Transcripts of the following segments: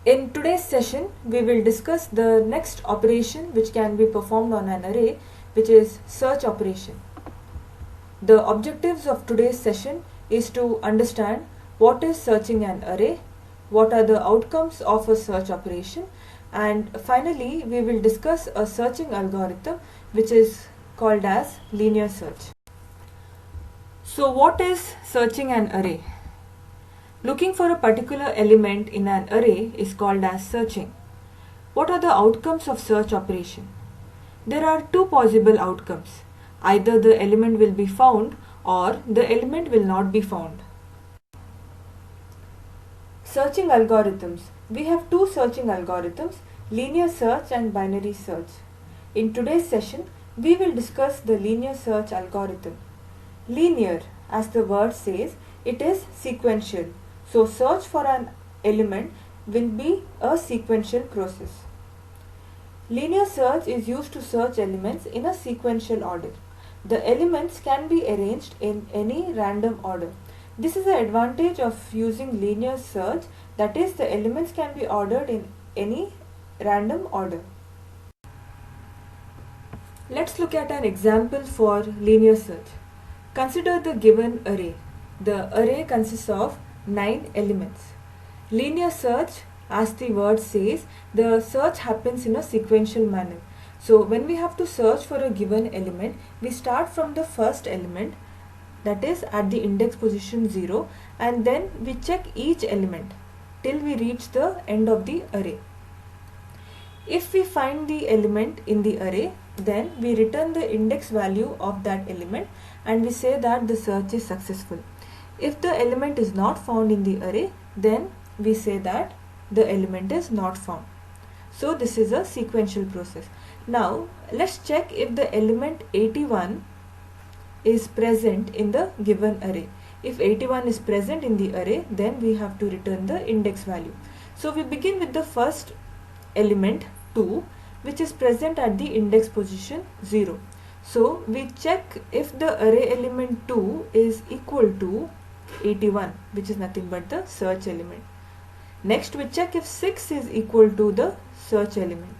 In today's session, we will discuss the next operation which can be performed on an array, which is search operation. The objectives of today's session is to understand what is searching an array, what are the outcomes of a search operation, and finally we will discuss a searching algorithm which is called as linear search. So what is searching an array? Looking for a particular element in an array is called as searching. What are the outcomes of search operation? There are two possible outcomes. Either the element will be found or the element will not be found. Searching algorithms. We have two searching algorithms, linear search and binary search. In today's session, we will discuss the linear search algorithm. Linear, as the word says, it is sequential. So search for an element will be a sequential process. Linear search is used to search elements in a sequential order. The elements can be arranged in any random order. This is the advantage of using linear search, that is, the elements can be ordered in any random order. Let's look at an example for linear search. Consider the given array. The array consists of 9 elements. Linear search, as the word says, the search happens in a sequential manner. So when we have to search for a given element, we start from the first element, that is at the index position 0, and then we check each element till we reach the end of the array. If we find the element in the array, then we return the index value of that element and we say that the search is successful. If the element is not found in the array, then we say that the element is not found. So this is a sequential process. Now let's check if the element 81 is present in the given array. If 81 is present in the array, then we have to return the index value. So we begin with the first element 2, which is present at the index position 0. So we check if the array element 2 is equal to 81, which is nothing but the search element. Next we check if 6 is equal to the search element.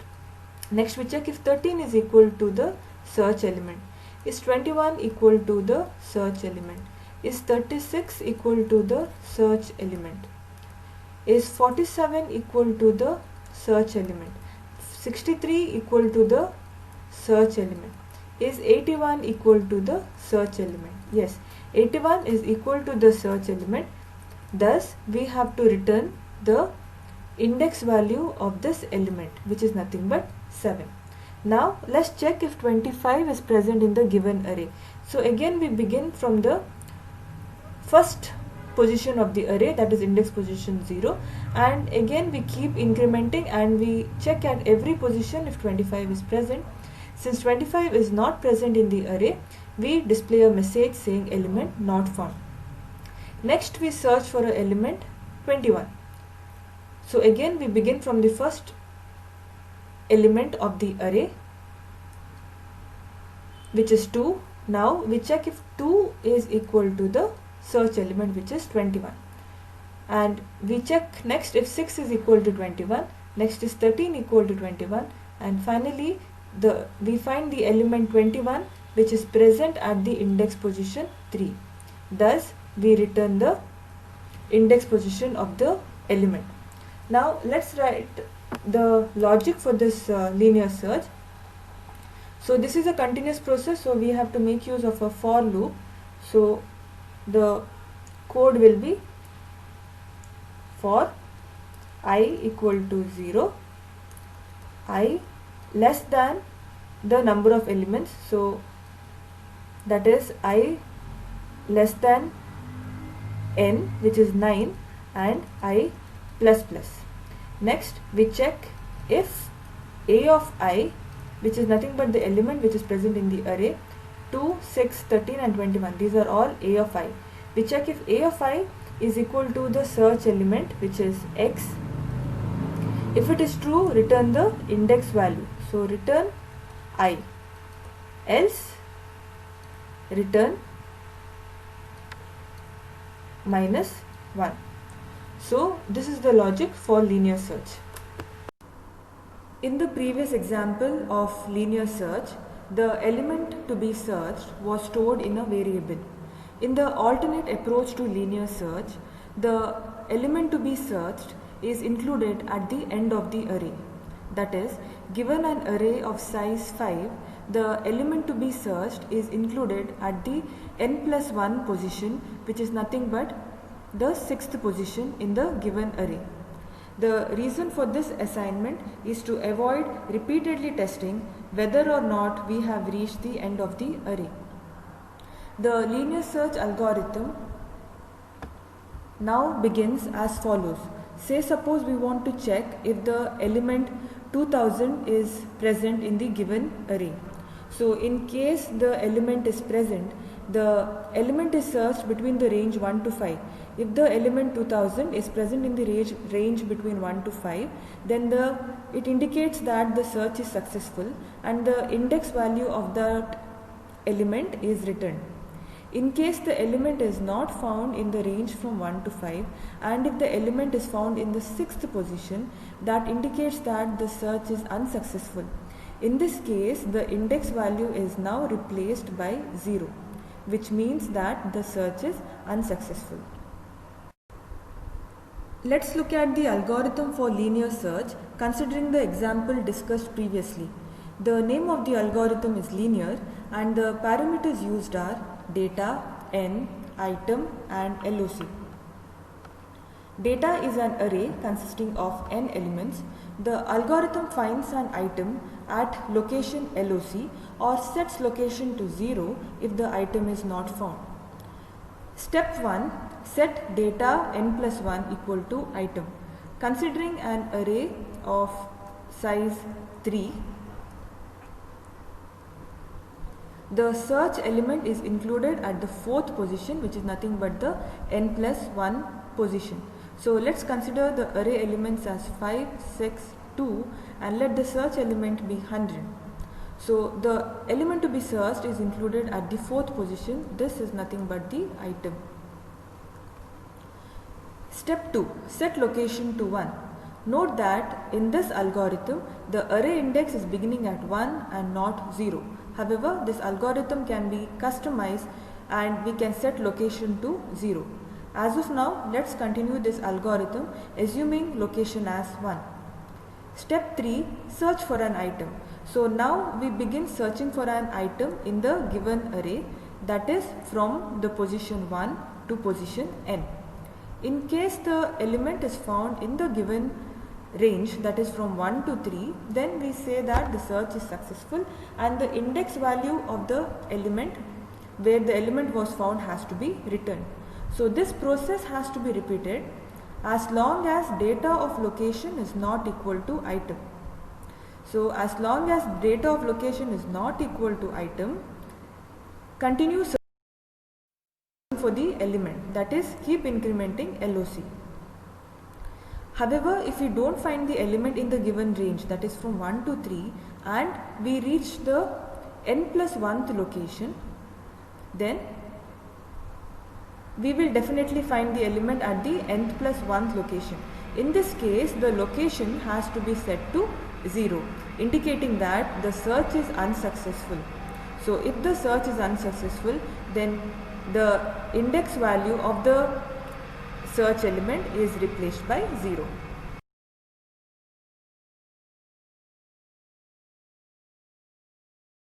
Next we check if 13 is equal to the search element. Is 21 equal to the search element? Is 36 equal to the search element? Is 47 equal to the search element? 63 equal to the search element? Is 81 equal to the search element? Yes, 81 is equal to the search element. Thus we have to return the index value of this element, which is nothing but 7. Now let's check if 25 is present in the given array. So again we begin from the first position of the array, that is index position 0, and again we keep incrementing and we check at every position if 25 is present. Since 25 is not present in the array, we display a message saying element not found. Next we search for an element 21. So again we begin from the first element of the array, which is 2. Now we check if 2 is equal to the search element, which is 21, and we check next if 6 is equal to 21. Next is 13 equal to 21, and finally we find the element 21, which is present at the index position 3. Thus we return the index position of the element. Now let's write the logic for this linear search. So this is a continuous process, so we have to make use of a for loop. So the code will be for I equal to 0, I less than the number of elements, so that is I less than n, which is 9, and I plus plus. Next we check if a of I, which is nothing but the element which is present in the array, 2, 6, 13 and 21, these are all a of I. We check if a of I is equal to the search element, which is x. If it is true, return the index value, so return I, else return -1. So this is the logic for linear search. In the previous example of linear search, the element to be searched was stored in a variable. In the alternate approach to linear search, the element to be searched is included at the end of the array. That is, given an array of size 5, the element to be searched is included at the n+1 position, which is nothing but the 6th position in the given array. The reason for this assignment is to avoid repeatedly testing whether or not we have reached the end of the array. The linear search algorithm now begins as follows. Say suppose we want to check if the element 2000 is present in the given array. So in case the element is present, the element is searched between the range 1 to 5. If the element 2000 is present in the range between 1 to 5, then it indicates that the search is successful and the index value of that element is returned. In case the element is not found in the range from 1 to 5, and if the element is found in the 6th position, that indicates that the search is unsuccessful. In this case, the index value is now replaced by 0, which means that the search is unsuccessful. Let's look at the algorithm for linear search considering the example discussed previously. The name of the algorithm is linear and the parameters used are data, n, item and LOC. Data is an array consisting of n elements. The algorithm finds an item at location LOC or sets location to 0 if the item is not found. Step 1. Set data n+1 equal to item. Considering an array of size 3, the search element is included at the 4th position, which is nothing but the n+1 position. So let's consider the array elements as 5, 6, 2 and let the search element be 100. So the element to be searched is included at the 4th position. This is nothing but the item. Step 2. Set location to 1. Note that in this algorithm, the array index is beginning at 1 and not 0. However, this algorithm can be customized and we can set location to 0. As of now, let's continue this algorithm assuming location as 1. Step 3. Search for an item. So now we begin searching for an item in the given array, that is from the position 1 to position n. In case the element is found in the given range, that is from 1 to 3, then we say that the search is successful and the index value of the element where the element was found has to be returned. So this process has to be repeated as long as data of location is not equal to item. So as long as data of location is not equal to item, continue searching for the element, that is keep incrementing LOC. However, if we don't find the element in the given range, that is from 1 to 3, and we reach the n+1th location, then we will definitely find the element at the n+1th location. In this case, the location has to be set to 0, indicating that the search is unsuccessful. So if the search is unsuccessful, then the index value of the search element is replaced by 0.